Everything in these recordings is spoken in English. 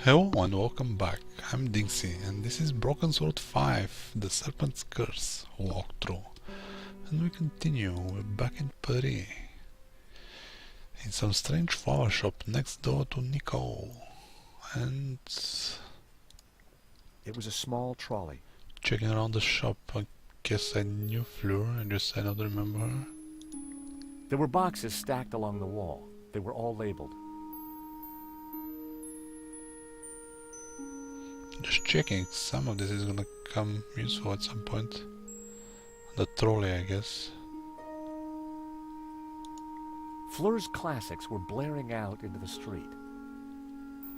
Hello and welcome back. I'm DinXy and this is Broken Sword 5, the Serpent's Curse walkthrough. And we continue, we're back in Paris. In some strange flower shop next door to Nico. And... It was a small trolley. checking around the shop, I guess I knew Fleur, I just I don't remember her. There were boxes stacked along the wall. They were all labeled. Just checking, some of this is gonna come useful at some point. The trolley, I guess. Fleur's classics were blaring out into the street.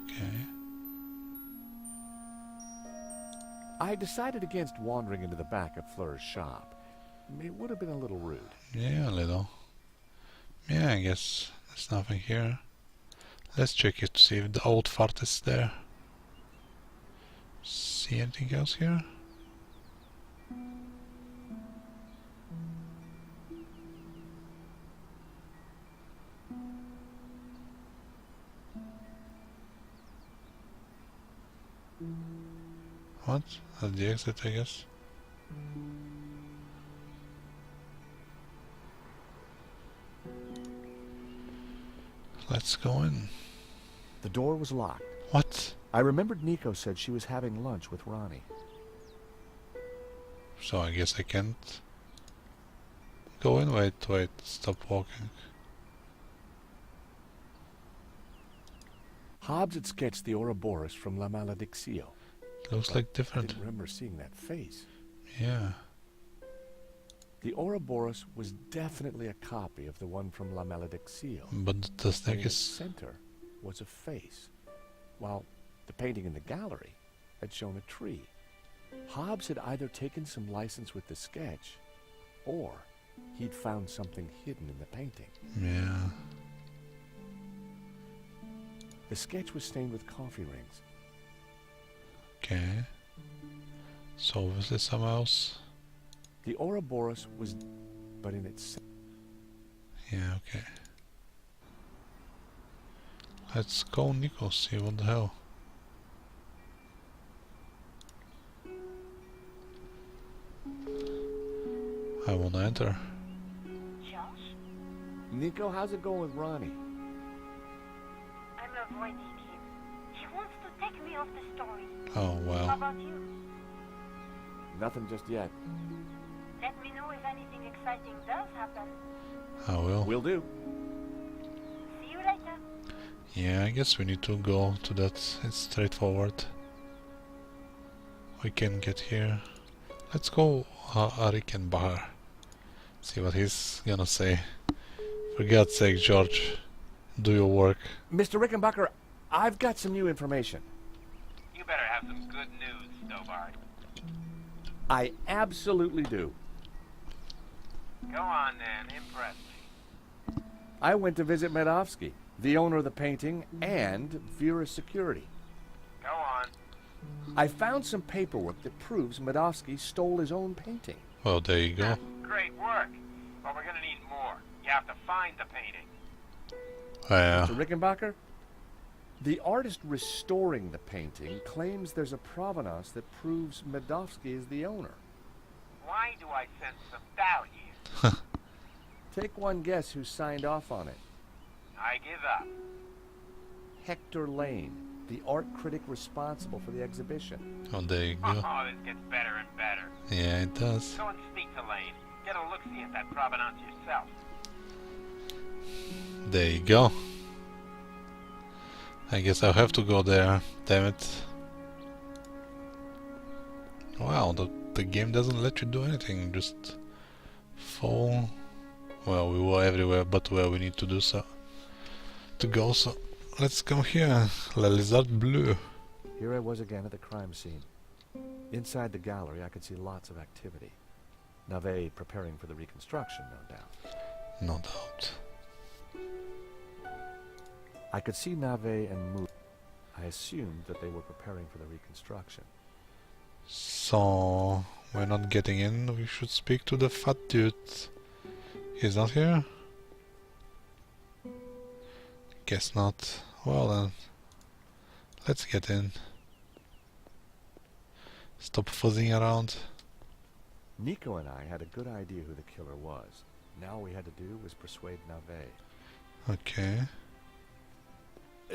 Okay. I decided against wandering into the back of Fleur's shop. It would have been a little rude. Yeah, a little. Yeah, I guess there's nothing here. Let's check it to see if the old fart is there. See anything else here? What? At the exit, I guess. Let's go in. The door was locked. What? I remembered Nico said she was having lunch with Ronnie. So I guess I can't go in. Wait, stop walking. Hobbs had sketched the Ouroboros from La Malediccio. Looks like I different. didn't remember seeing that face. Yeah. The Ouroboros was definitely a copy of the one from La Malediccio. But the But snake in its is... center was a face, while the painting in the gallery had shown a tree. Hobbs had either taken some license with the sketch, or he'd found something hidden in the painting. Yeah. The sketch was stained with coffee rings. Okay. So obviously somewhere else. The Ouroboros was, but in its... Yeah, okay. Let's go, Nico, see what the hell. I wanna enter. Josh? Nico, how's it going with Ronnie? I'm avoiding him. He wants to take me off the story. Oh, How well. about you? Nothing just yet. Let me know if anything exciting does happen. I will. Will do. See you later. Yeah, I guess we need to go to that. It's straightforward. We can get here. Let's go Rickenbacher. See what he's gonna say. For God's sake, George, do your work. Mr. Rickenbacker, I've got some new information. You better have some good news, Stobart. I absolutely do. Go on then, impress me. I went to visit Medovsky, the owner of the painting, and Vera's security. Go on. I found some paperwork that proves Medovsky stole his own painting. Well, there you go. Great work. But we're gonna need more. You have to find the painting. Yeah. Mr. Rickenbacker, the artist restoring the painting claims there's a provenance that proves Medovsky is the owner. Why do I sense some doubt here? Take one guess who signed off on it. I give up. Hector Lane, the art critic responsible for the exhibition. Oh, there you go. Oh, this gets better and better. Yeah, it does. Go and speak to Lane. Get a look-see at that provenance yourself. There you go. I guess I'll have to go there. Damn it. Wow, the game doesn't let you do anything. Just fall. Well, we were everywhere but where we need to do so. To go, so let's come here. La Lizard Bleu. Here I was again at the crime scene. Inside the gallery, I could see lots of activity. Nave preparing for the reconstruction, no doubt. No doubt. I could see Nave and Moot. I assumed that they were preparing for the reconstruction. So, we're not getting in. We should speak to the fat dude. He's not here? Guess not. Well then, Let's get in. Stop fuzzing around. Nico and I had a good idea who the killer was. Now all we had to do was persuade Nave. Okay.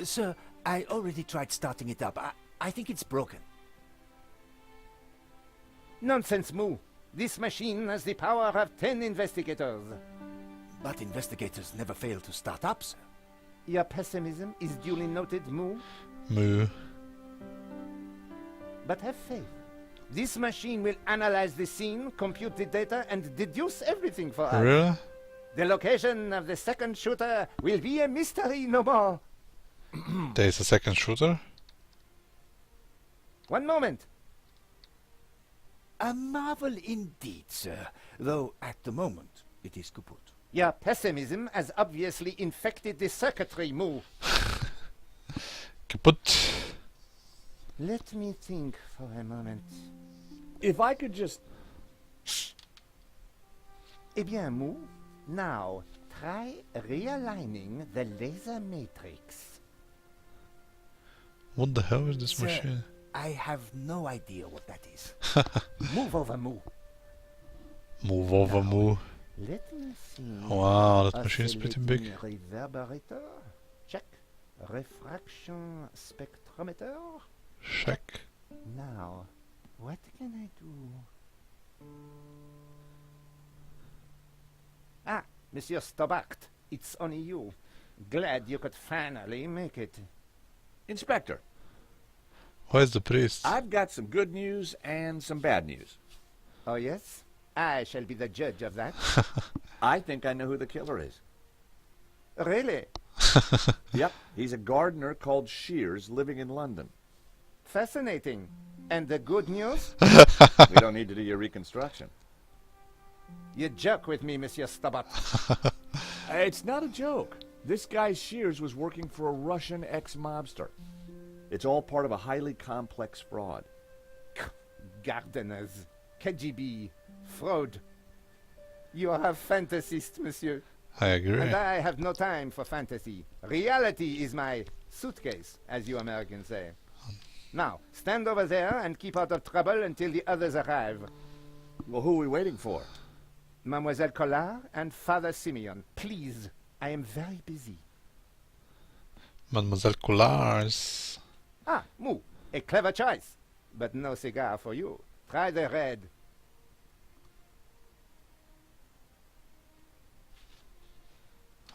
Sir, I already tried starting it up. I think it's broken. Nonsense, Moo. This machine has the power of 10 investigators. But investigators never fail to start up, sir. Your pessimism is duly noted, Moo. Moo. But have faith. This machine will analyze the scene, compute the data, and deduce everything for us. Really? The location of the second shooter will be a mystery no more. There's a second shooter? One moment. A marvel indeed, sir. Though at the moment it is kaput. Your pessimism has obviously infected the circuitry, Moo. Kaput. Let me think for a moment. If I could just... Eh bien, Moo, now try realigning the laser matrix. What the hell is this Sir, machine? I have no idea what that is. Move over, Moo. Move over, Moo. Let me see. Wow, that machine is pretty big. Reverberator. Check. Refraction spectrometer. Check. Now, what can I do? Ah, Monsieur Stobart. It's only you. Glad you could finally make it. Inspector, Where's the priest? I've got some good news and some bad news. Oh, yes? I shall be the judge of that. I think I know who the killer is. Really? Yep, he's a gardener called Shears living in London. Fascinating. And the good news? We don't need to do your reconstruction. You joke with me, Monsieur Stobart. It's not a joke. This guy Shears was working for a Russian ex-mobster. It's all part of a highly complex fraud. Gardeners, KGB, fraud. You are a fantasist, monsieur. I agree. And I have no time for fantasy. Reality is my suitcase, as you Americans say. Now, stand over there and keep out of trouble until the others arrive. Well, who are we waiting for? Mademoiselle Collard and Father Simeon, please. I am very busy. Mademoiselle Coulars. Ah, Moo, a clever choice. But no cigar for you. Try the red.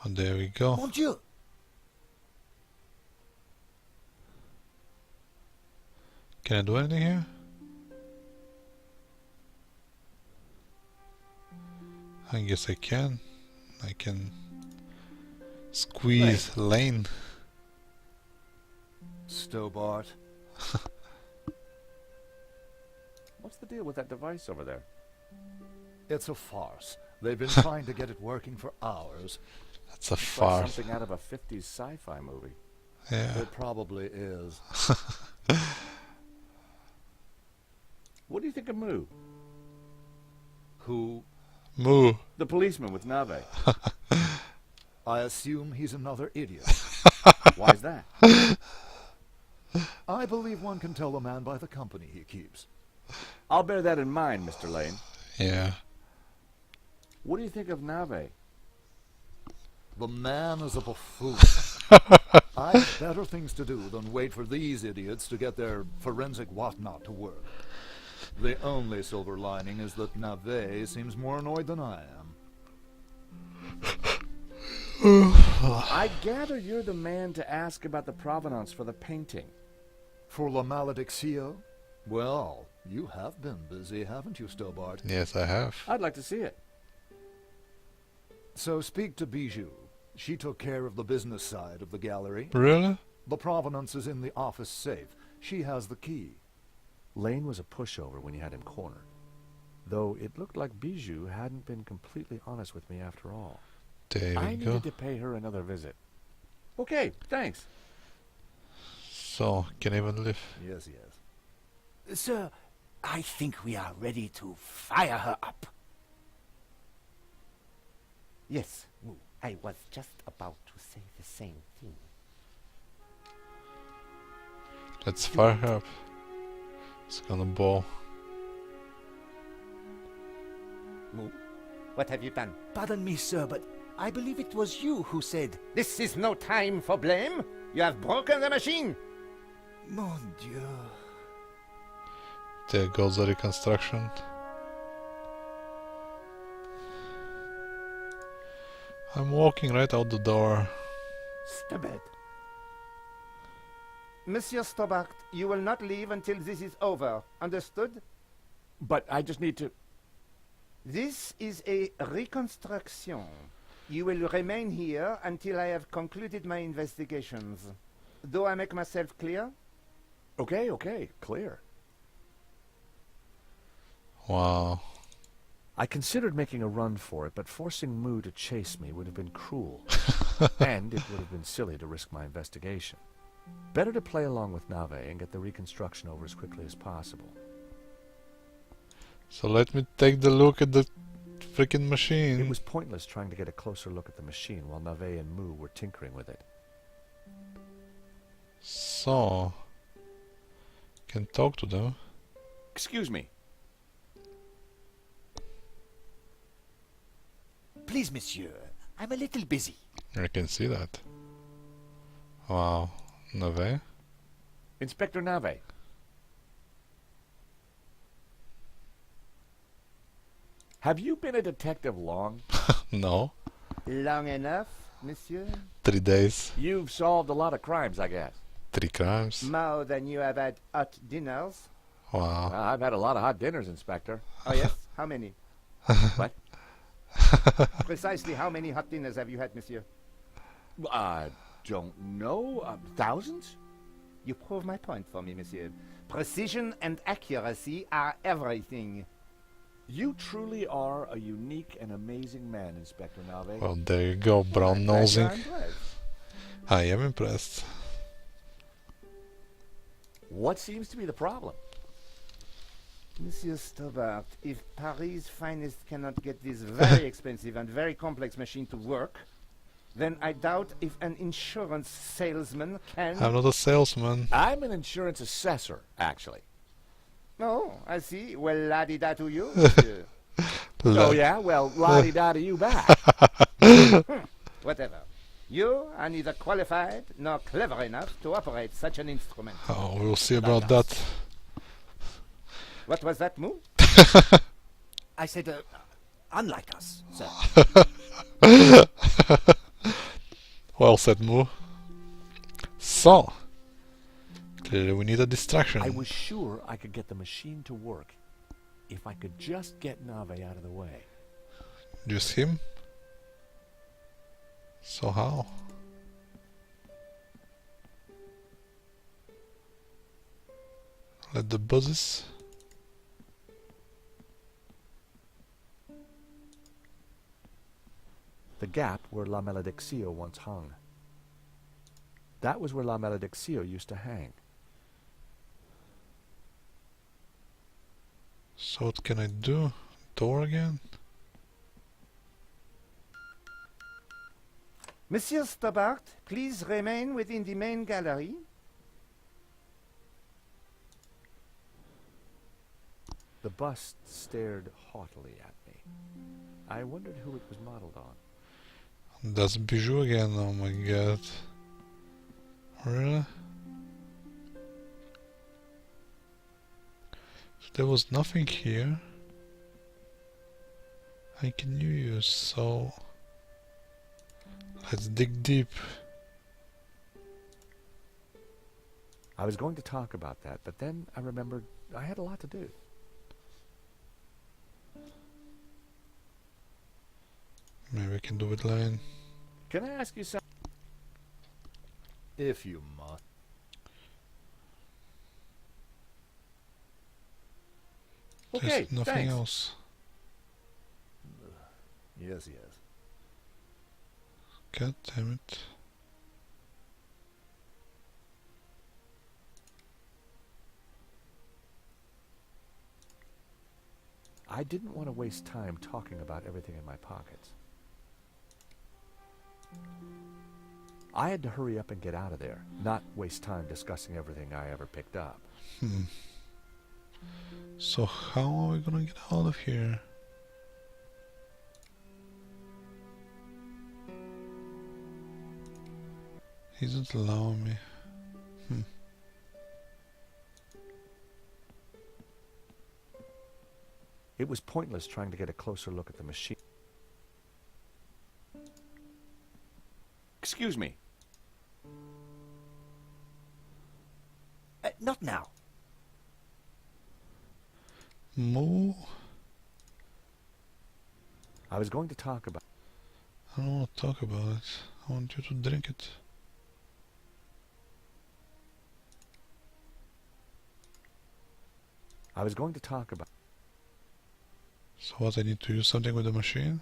Oh, there we go. Mon Dieu! Can I do anything here? I guess I can. I can squeeze Lane. Stobart. What's the deal with that device over there? It's a farce. They've been trying to get it working for hours. That's a It's like farce. something out of a 50s sci-fi movie. Yeah. It probably is. What do you think of Moo? Who? Moo. The policeman with Nave. I assume he's another idiot. Why's that? I believe one can tell a man by the company he keeps. I'll bear that in mind, Mr. Lane. Yeah. What do you think of Nave? The man is a buffoon. I've better things to do than wait for these idiots to get their forensic whatnot to work. The only silver lining is that Nave seems more annoyed than I am. I gather you're the man to ask about the provenance for the painting. For La Malediccio? Well, you have been busy, haven't you, Stobart? Yes, I have. I'd like to see it. So speak to Bijou. She took care of the business side of the gallery. Really? The provenance is in the office safe. She has the key. Lane was a pushover when you had him cornered. Though it looked like Bijou hadn't been completely honest with me after all. There I we needed go. to pay her another visit. Okay, thanks. So, can I even live? Yes, yes. Sir, I think we are ready to fire her up. Yes, Moo. I was just about to say the same thing. Let's fire up. It's gonna blow. Moo, what have you done? Pardon me, sir, but I believe it was you who said, This is no time for blame. You have broken the machine. Mon Dieu. There goes the reconstruction. I'm walking right out the door. Stupid. Monsieur Stobart, you will not leave until this is over. Understood? But I just need to... This is a reconstruction. You will remain here until I have concluded my investigations. Do I make myself clear? Okay, clear. Wow. I considered making a run for it, but forcing Moo to chase me would have been cruel. And it would have been silly to risk my investigation. Better to play along with Nave and get the reconstruction over as quickly as possible. So let me take the look at the freaking machine. It was pointless trying to get a closer look at the machine while Nave and Moo were tinkering with it. So, can talk to them. Excuse me. Please, monsieur, I'm a little busy. I can see that. Wow. Nave? Inspector Nave. Have you been a detective long? No. Long enough, monsieur? 3 days. You've solved a lot of crimes, I guess. 3 crimes. More than you have had hot dinners. Wow. I've had a lot of hot dinners, Inspector. Oh yes? How many? What? Precisely how many hot dinners have you had, monsieur? I don't know. Thousands? You prove my point for me, monsieur. Precision and accuracy are everything. You truly are a unique and amazing man, Inspector Nave. Well, there you go, brown I'm glad nosing. you're impressed. I am impressed. What seems to be the problem? Monsieur Stobart, if Paris' finest cannot get this very expensive and very complex machine to work, then I doubt if an insurance salesman can... I'm not a salesman. I'm an insurance assessor, actually. Oh, I see. Well, la-di-da to you, monsieur. Oh, yeah? Well, la-di-da to you back. Whatever. You are neither qualified nor clever enough to operate such an instrument. Oh, we'll see about that. What was that, Moo? I said, unlike us, sir. Well said, Moo. So, clearly we need a distraction. I was sure I could get the machine to work if I could just get Nave out of the way. Just him? So how? Let the buzzes. The gap where La Malediccio once hung. That was where La Malediccio used to hang. So what can I do? Door again? Monsieur Stobart, please remain within the main gallery. The bust stared haughtily at me. I wondered who it was modeled on. That's Bijou again, oh my god. Really? So there was nothing here I can use, so let's dig deep. I was going to talk about that, but then I remembered I had a lot to do. Maybe I can do it line. Can I ask you something? If you must. Okay, Just nothing thanks. else. Yes, yes. God damn it. I didn't want to waste time talking about everything in my pockets. I had to hurry up and get out of there, not waste time discussing everything I ever picked up. So how are we gonna get out of here? He doesn't allow me. It was pointless trying to get a closer look at the machine. Excuse me. Not now. Move. I was going to talk about... I don't want to talk about it. I want you to drink it. I was going to talk about... So what, I need to use something with the machine?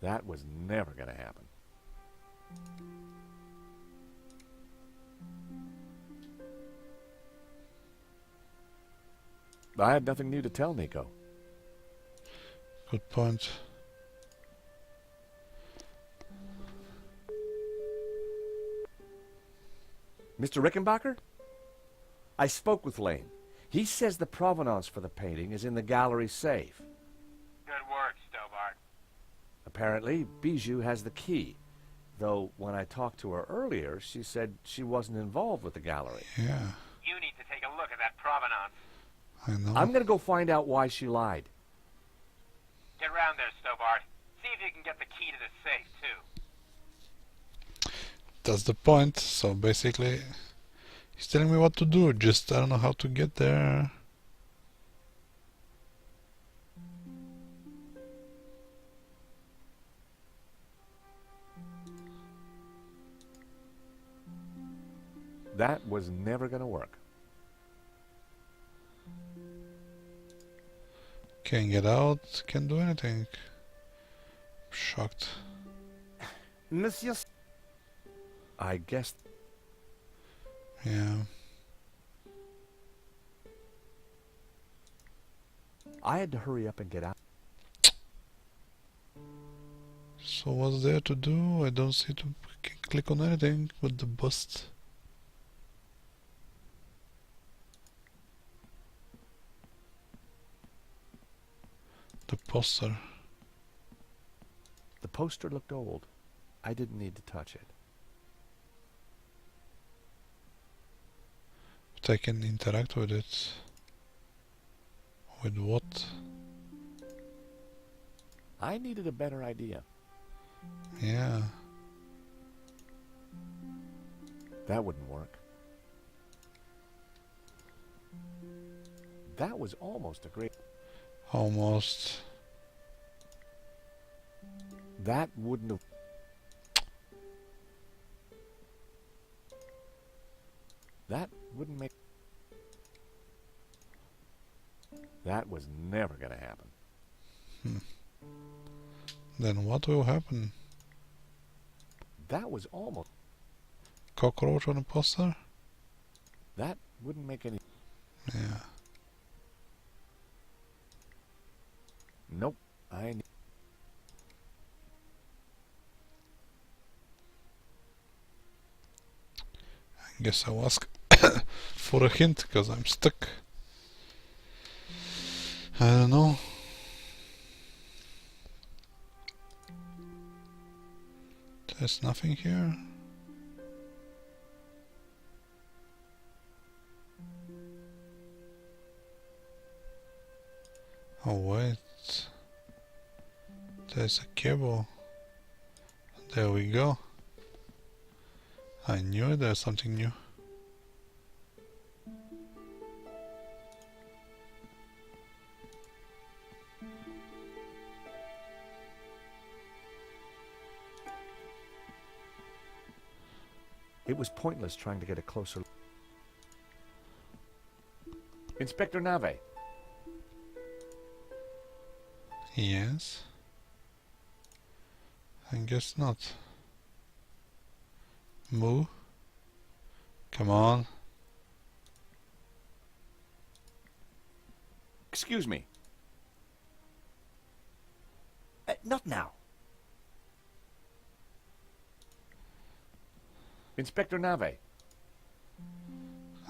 That was never going to happen. I had nothing new to tell Nico. Good point. Mr. Rickenbacker? I spoke with Lane. He says the provenance for the painting is in the gallery safe. Good work, Stobart. Apparently, Bijou has the key. Though, when I talked to her earlier, she said she wasn't involved with the gallery. Yeah, You need to take a look at that provenance. I know. I'm gonna go find out why she lied. Get round there, Stobart. See if you can get the key to the safe, too. That's the point. So basically, he's telling me what to do. Just I don't know how to get there. That was never gonna work. Can't get out. Can't do anything. Shocked. Monsieur... I guess... Yeah. I had to hurry up and get out. So what's there to do? I don't see to click on anything with the bust. The poster. The poster looked old. I didn't need to touch it. But I can interact with it. With what? I needed a better idea. Yeah. That wouldn't work. That was almost a great... Almost. That wouldn't have... That wouldn't make... That was never gonna happen. Then what will happen? That was almost... Cockroach on a poster? That wouldn't make any... Yeah. Nope. I Guess I'll ask for a hint because I'm stuck. I don't know. There's nothing here. Oh wait. There's a cable. There we go. I knew there's something new. It was pointless trying to get a closer... Inspector Nave. Yes. I guess not. Move. Come on. Excuse me. Not now. Inspector Nave.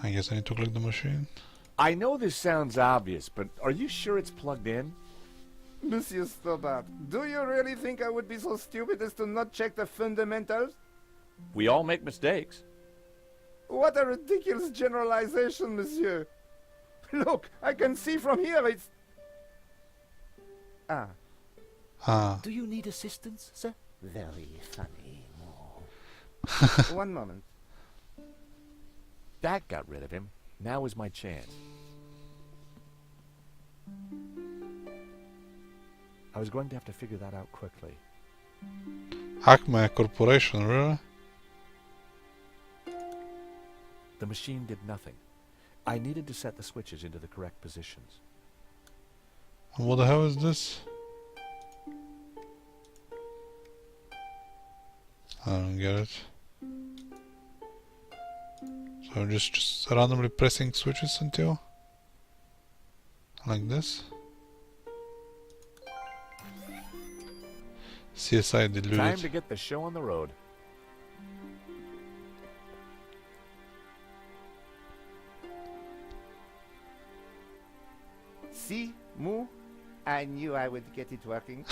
I guess I need to click the machine. I know this sounds obvious, but are you sure it's plugged in? Monsieur Stobart, do you really think I would be so stupid as to not check the fundamentals? We all make mistakes. What a ridiculous generalization, monsieur. Look, I can see from here it's... Ah, Ah. Do you need assistance, sir? very funny. Oh. One moment. That got rid of him. Now is my chance. I was going to have to figure that out quickly. Acme Corporation, really? The machine did nothing. I needed to set the switches into the correct positions. And what the hell is this? I don't get it. So just randomly pressing switches until like this. CSI Time deluded. to get the show on the road. See, Moo? I knew I would get it working.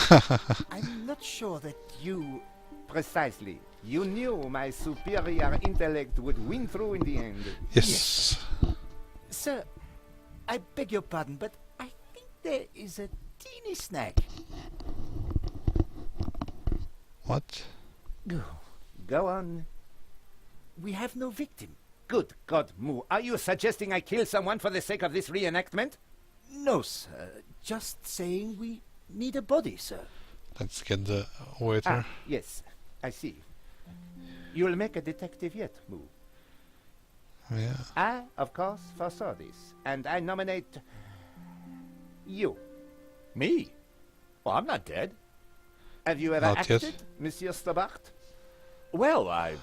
I'm not sure that you... Precisely. You knew my superior intellect would win through in the end. Yes. Sir, I beg your pardon, but I think there is a teeny snag. What? Go on. We have no victim. Good God, Moo. Are you suggesting I kill someone for the sake of this reenactment? No, sir. Just saying we need a body, sir. Let's get the waiter. Ah, yes. I see. You'll make a detective yet, Moo. Yeah. I, of course, foresaw this. And I nominate... you. Me? Well, I'm not dead. Have you ever Not yet. acted, Monsieur Stobart? Well, I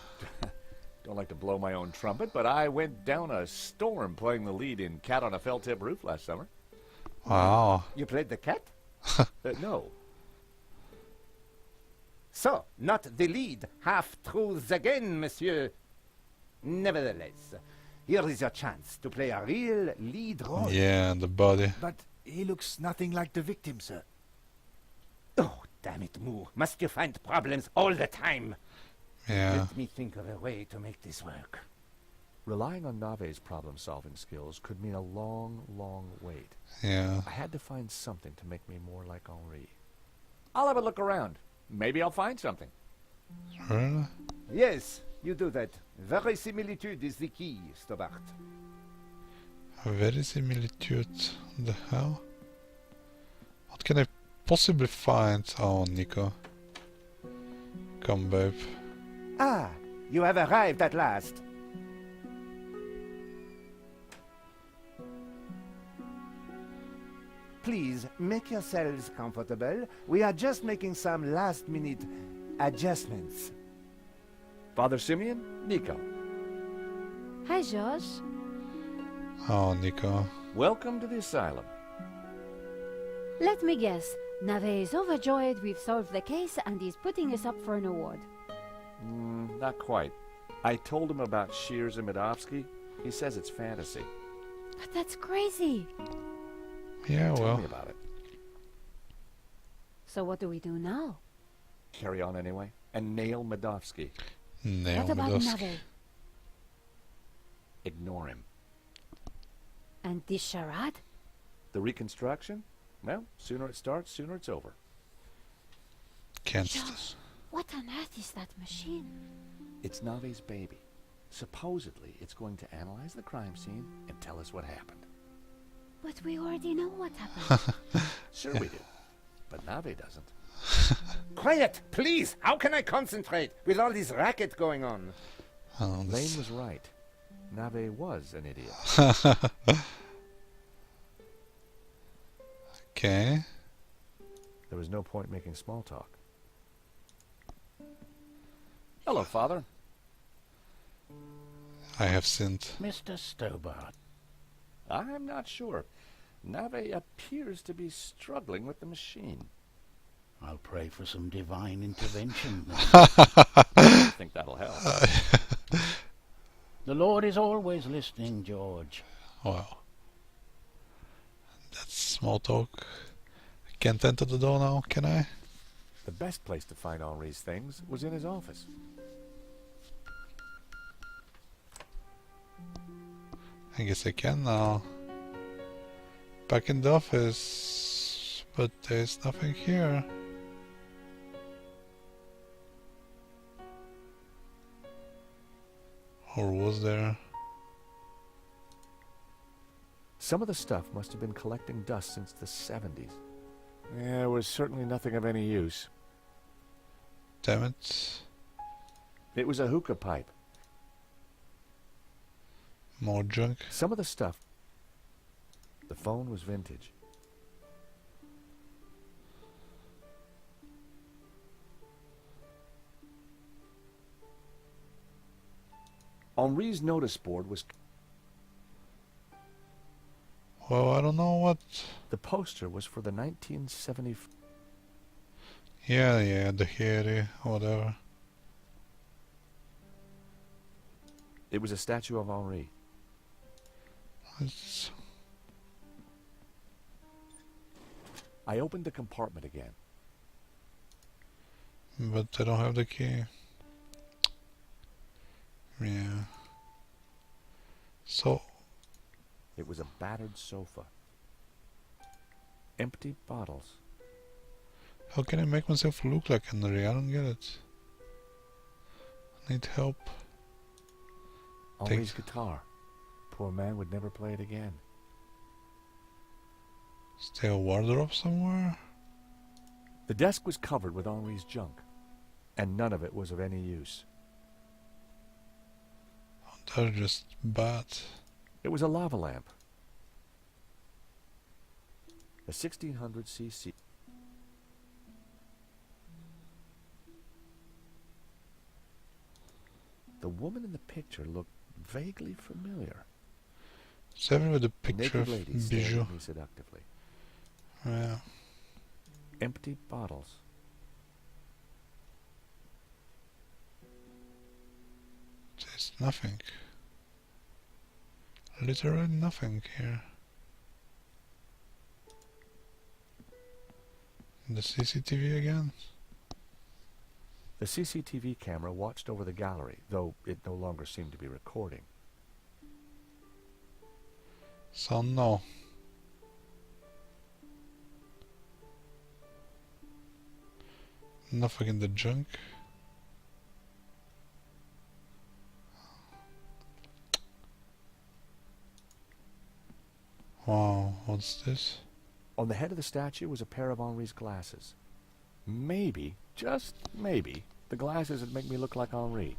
don't like to blow my own trumpet, but I went down a storm playing the lead in Cat on a Felt-Tip Roof last summer. Wow. You played the cat? No. So, not the lead. Half-truths again, monsieur. Nevertheless, here is your chance to play a real lead role. Yeah, the body. But he looks nothing like the victim, sir. Oh, damn it, Moo. Must you find problems all the time? Yeah. Let me think of a way to make this work. Relying on Nave's problem-solving skills could mean a long, long wait. Yeah. I had to find something to make me more like Henri. I'll have a look around. Maybe I'll find something. Really? Yes, you do that. Verisimilitude is the key, Stobart. Verisimilitude. The hell? What can I possibly find? Oh, Nico. Come, babe. Ah, you have arrived at last. Please, make yourselves comfortable. We are just making some last-minute adjustments. Father Simeon? Nico. Hi, Josh. Oh, Nico. Welcome to the asylum. Let me guess. Nave is overjoyed we've solved the case and he's putting us up for an award. Not quite. I told him about Shears and Medovsky. He says it's fantasy. But that's crazy. Yeah, Tell well. me about it. So what do we do now? Carry on anyway. And nail Medovsky. Nail What about Medovsky. Nave? Ignore him. And this charade? The Reconstruction? Well, sooner it starts, sooner it's over. Can't. Josh, what on earth is that machine? It's Nave's baby. Supposedly, it's going to analyze the crime scene and tell us what happened. But we already know what happened. Sure we do. But Nave doesn't. Quiet, please! How can I concentrate with all this racket going on? Oh, Lane this- was right. Nave was an idiot. Okay. There was no point making small talk. Hello, Father. I have sinned. Mr. Stobart. I'm not sure. Nave appears to be struggling with the machine. I'll pray for some divine intervention. I think that'll help. Lord is always listening, George. Wow. That's small talk. I can't enter the door now, can I? The best place to find Henri's things was in his office. I guess I can now. Back in the office, but there's nothing here. Or was there? Some of the stuff must have been collecting dust since the 70s. There was certainly nothing of any use. Damn it. It was a hookah pipe. More junk. Some of the stuff... The phone was vintage. Henri's notice board was... Well, I don't know what... The poster was for the 1970... Yeah, the Harry, whatever. It was a statue of Henri. It's... I opened the compartment again. But I don't have the key. Yeah. So... It was a battered sofa. Empty bottles. How can I make myself look like Henry? I don't get it. I need help. Henri's guitar. Poor man would never play it again. Is there a wardrobe somewhere? The desk was covered with Henri's junk, and none of it was of any use. Oh, they're just bad. It was a lava lamp. A 1600cc. The woman in the picture looked vaguely familiar. Seven with a picture Naked of lady staring Bijou. at me seductively. Yeah. Empty bottles. There's nothing. Literally nothing here. The CCTV again? The CCTV camera watched over the gallery, though it no longer seemed to be recording. So no. Nothing in the junk. Wow, what's this? On the head of the statue was a pair of Henri's glasses. Maybe, just maybe, the glasses would make me look like Henri.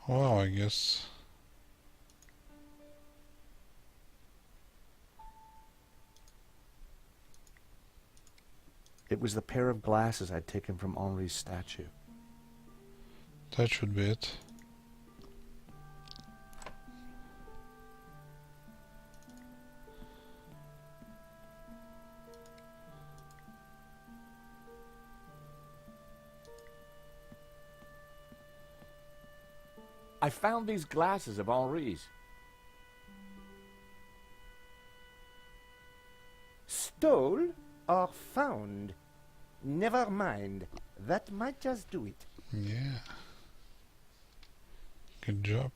Wow, I guess. It was the pair of glasses I'd taken from Henri's statue. That should be it. I found these glasses of Henri's. Stole or found? Never mind. That might just do it. Yeah. Good job.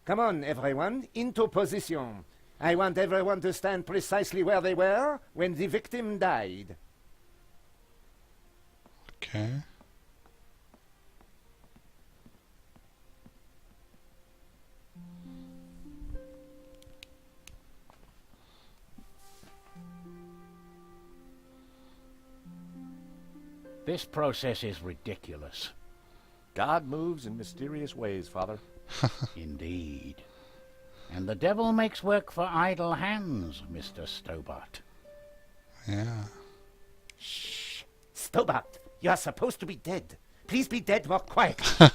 Come on, everyone, into position. I want everyone to stand precisely where they were when the victim died. Okay. This process is ridiculous. God moves in mysterious ways, Father. Indeed. And the devil makes work for idle hands, Mr. Stobart. Yeah. Shh. Stobart, you are supposed to be dead. Please be dead more quietly.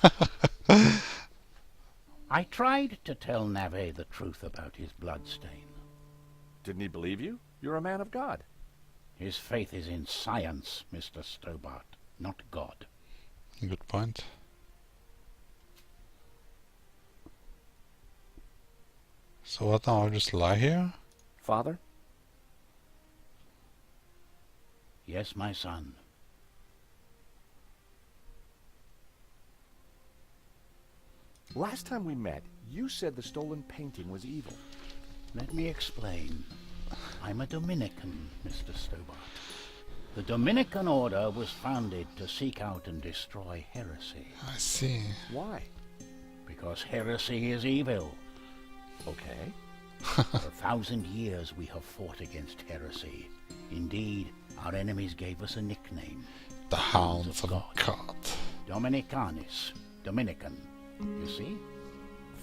I tried to tell Navet the truth about his bloodstain. Didn't he believe you? You're a man of God. His faith is in science, Mr. Stobart, not God. Good point. So what now? I just lie here? Father? Yes, my son. Last time we met, you said the stolen painting was evil. Let me explain. I'm a Dominican, Mr. Stobart. The Dominican order was founded to seek out and destroy heresy. I see. Why? Because heresy is evil. Okay. For 1,000 years we have fought against heresy. Indeed, our enemies gave us a nickname. The Hounds of God. Dominicanis. Dominican. You see?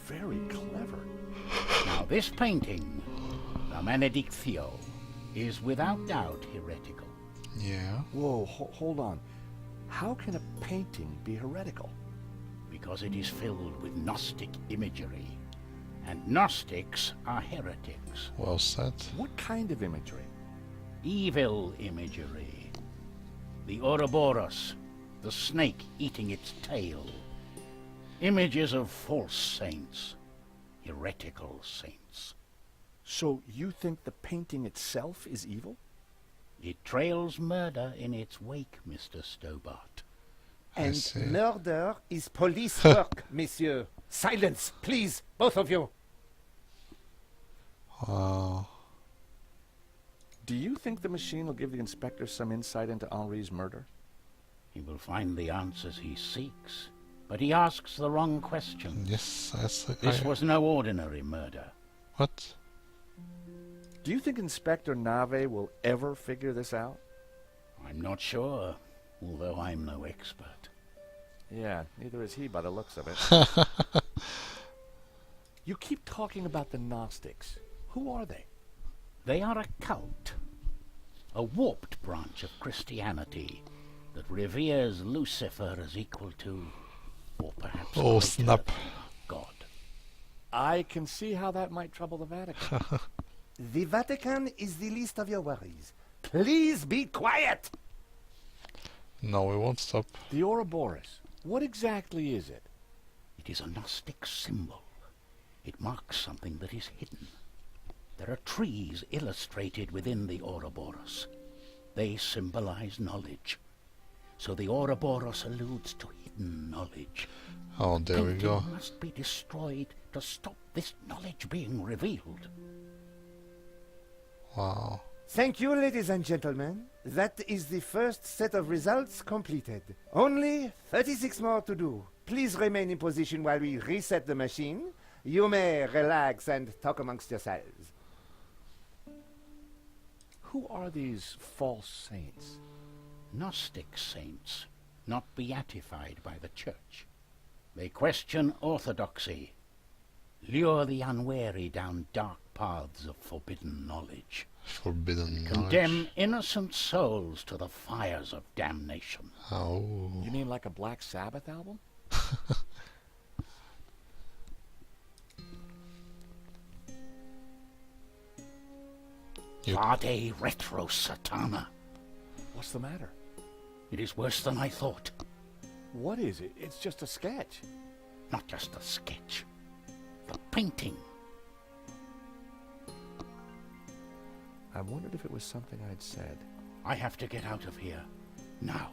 Very clever. Now this painting, the Benedictio, is without doubt heretical. Yeah. Whoa, hold on. How can a painting be heretical? Because it is filled with Gnostic imagery. And Gnostics are heretics. Well said. What kind of imagery? Evil imagery. The Ouroboros, the snake eating its tail. Images of false saints, heretical saints. So you think the painting itself is evil? It trails murder in its wake, Mr. Stobart. And see. murder is police work, monsieur. Silence, please, both of you. Wow. Do you think the machine will give the inspector some insight into Henri's murder? He will find the answers he seeks, but he asks the wrong question. Yes, This was no ordinary murder. What? Do you think Inspector Nave will ever figure this out? I'm not sure, although I'm no expert. Yeah, neither is he by the looks of it. You keep talking about the Gnostics. Who are they? They are a cult, a warped branch of Christianity that reveres Lucifer as equal to, or perhaps Oh, greater, snap. God. I can see how that might trouble the Vatican. The Vatican is the least of your worries. Please be quiet. No, we won't stop. The Ouroboros. What exactly is it? It is a Gnostic symbol. It marks something that is hidden. There are trees illustrated within the Ouroboros. They symbolize knowledge. So the Ouroboros alludes to hidden knowledge. Oh, there we go. Painting must be destroyed to stop this knowledge being revealed. Wow. Thank you, ladies and gentlemen. That is the first set of results completed. Only 36 more to do. Please remain in position while we reset the machine. You may relax and talk amongst yourselves. Who are these false saints? Gnostic saints, not beatified by the Church. They question orthodoxy, lure the unwary down dark paths of forbidden knowledge, Forbidden knowledge. condemn innocent souls to the fires of damnation. Oh. You mean like a Black Sabbath album? You- Vade retro satana. What's the matter? It is worse than I thought. What is it? It's just a sketch. Not just a sketch. The painting. I wondered if it was something I'd said. I have to get out of here. Now.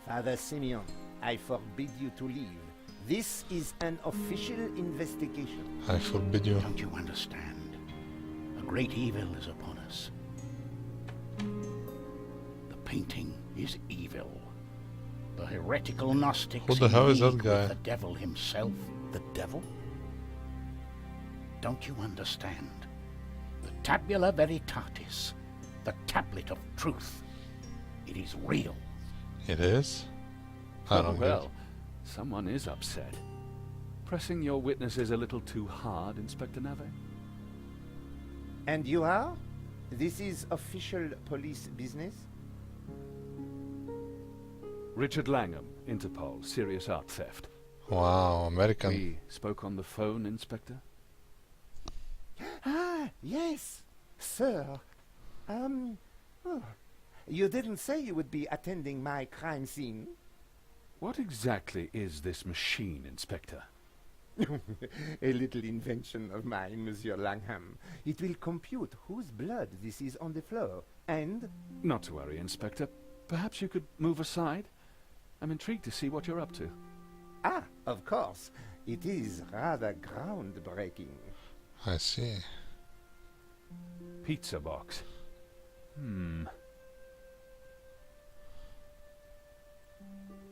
Father Simeon, I forbid you to leave. This is an official investigation. I forbid you. Don't you understand? A great evil is upon us. The painting is evil. The heretical Gnostics Who the hell is that league guy? with the devil himself. The devil? Don't you understand? The tabula veritatis, the tablet of truth. It is real. It is? I don't get it. Well, someone is upset. Pressing your witnesses a little too hard, Inspector Nave? And you are? This is official police business? Richard Langham, Interpol, serious art theft. Wow, American. We spoke on the phone, Inspector? Ah, yes. Sir, oh, you didn't say you would be attending my crime scene. What exactly is this machine, Inspector? A little invention of mine, Monsieur Langham. It will compute whose blood this is on the floor, and... Not to worry, Inspector. Perhaps you could move aside? I'm intrigued to see what you're up to. Ah, of course. It is rather groundbreaking. I see. Pizza box.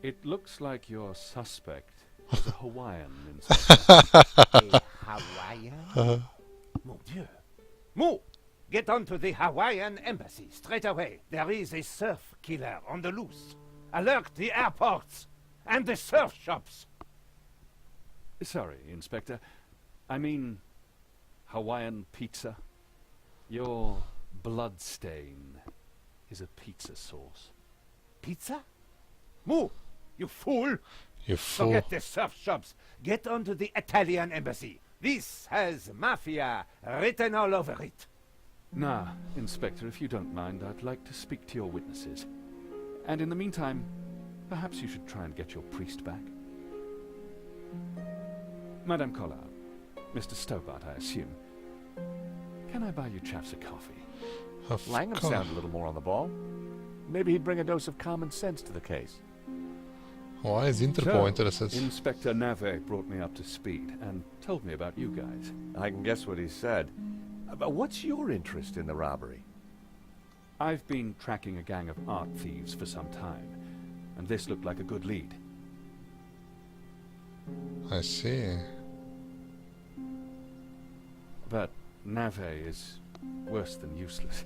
It looks like your suspect is a Hawaiian, Inspector. A Hawaiian? Mon Dieu. Mo! Get on to the Hawaiian embassy straight away. There is a surf killer on the loose. Alert the airports and the surf shops. Sorry, Inspector. I mean Hawaiian pizza. Your blood stain is a pizza sauce. Pizza? Mo! You fool! You fool. Forget the surf shops. Get on to the Italian embassy. This has mafia written all over it. Nah, Inspector, if you don't mind, I'd like to speak to your witnesses. And in the meantime, perhaps you should try and get your priest back. Madame Collard, Mr. Stobart, I assume. Can I buy you chaps a coffee? Of Langham course. sounded a little more on the ball. Maybe he'd bring a dose of common sense to the case. Why is Interpol So, interested? Inspector Nave brought me up to speed and told me about you guys. I can guess what he said. But what's your interest in the robbery? I've been tracking a gang of art thieves for some time, and this looked like a good lead. I see. But Nave is worse than useless.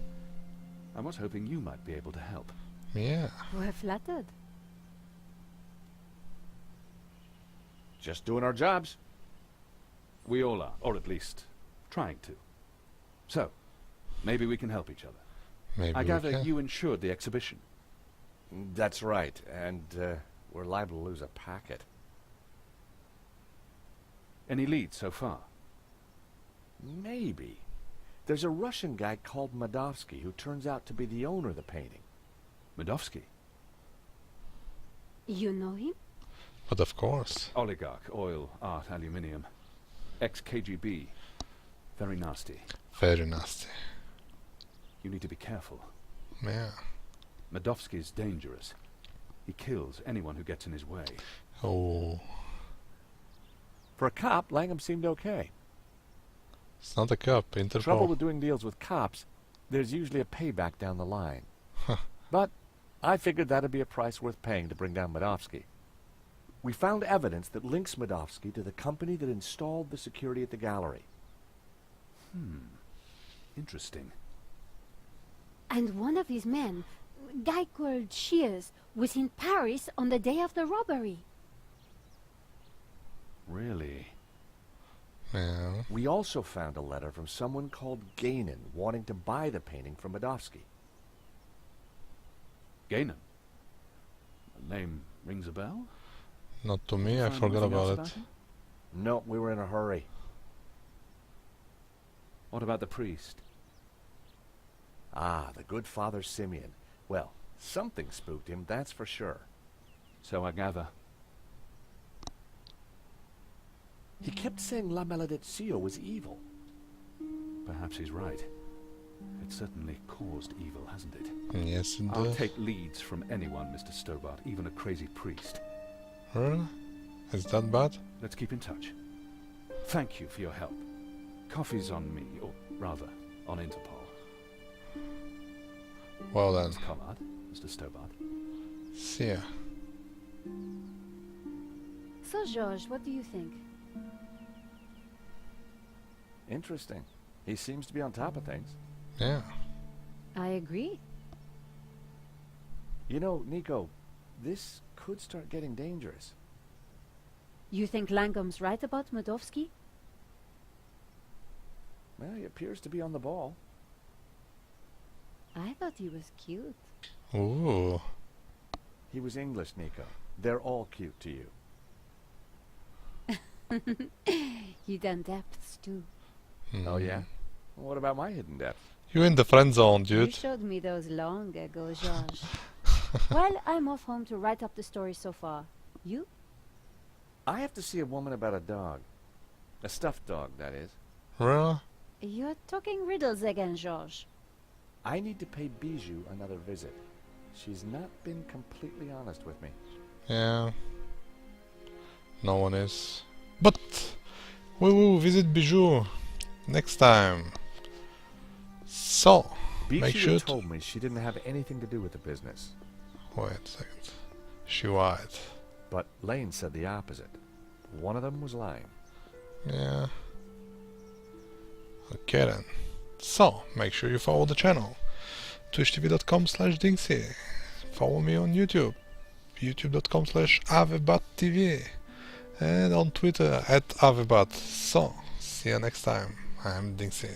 I was hoping you might be able to help. Yeah. We're flattered. Just doing our jobs. We all are, or at least trying to. So, maybe we can help each other. Maybe I we gather can. you insured the exhibition. That's right, and we're liable to lose a packet. Any leads so far? Maybe. There's a Russian guy called Madovsky who turns out to be the owner of the painting. Madovsky? You know him? But of course. Oligarch, oil, art, aluminium. Ex-KGB. Very nasty. Very nasty. You need to be careful. Yeah. Madovsky's dangerous. He kills anyone who gets in his way. Oh. For a cop, Langham seemed okay. It's not a cop. Interpol. Trouble with doing deals with cops, there's usually a payback down the line. But I figured that'd be a price worth paying to bring down Madovsky. We found evidence that links Madovsky to the company that installed the security at the gallery. Interesting. And one of his men, a guy called Shears, was in Paris on the day of the robbery. Really? Yeah. We also found a letter from someone called Gainan wanting to buy the painting from Madovsky. Gainan? The name rings a bell? Not to me. I Find forgot anything else about it. him? No, we were in a hurry. What about the priest? Ah, the good Father Simeon. Well, something spooked him, that's for sure. So I gather. He kept saying La Maledizio was evil. Perhaps he's right. It certainly caused evil, hasn't it? Yes, it I'll does. take leads from anyone, Mr. Stobart, even a crazy priest. Really? Is that bad? Let's keep in touch. Thank you for your help. Coffee's on me, or rather, on Interpol. Well then. Miss Collard, Mr. Stobart. See ya. So, George, what do you think? Interesting. He seems to be on top of things. Yeah. I agree. You know, Nico, this could start getting dangerous. You think Langham's right about Madovsky? Well, he appears to be on the ball. I thought he was cute. Ooh. He was English, Nico. They're all cute to you. Hidden depths, too. Oh, yeah? Well, what about my hidden depth? You in the friend zone, You dude. showed me those long ago, George. Well, I'm off home to write up the story so far. You? I have to see a woman about a dog. A stuffed dog, that is. Really? You're talking riddles again, George. I need to pay Bijou another visit. She's not been completely honest with me. Yeah. No one is. But we will visit Bijou next time. So, make Bijou sure had to... told me she didn't have anything to do with the business. Wait a second. She lied. But Lane said the opposite. One of them was lying. Yeah. Okay then. So, make sure you follow the channel. twitchtv.com/DinXy. Follow me on YouTube. youtube.com/avebattv. And on Twitter @avebat. So, see you next time. I'm DinXy.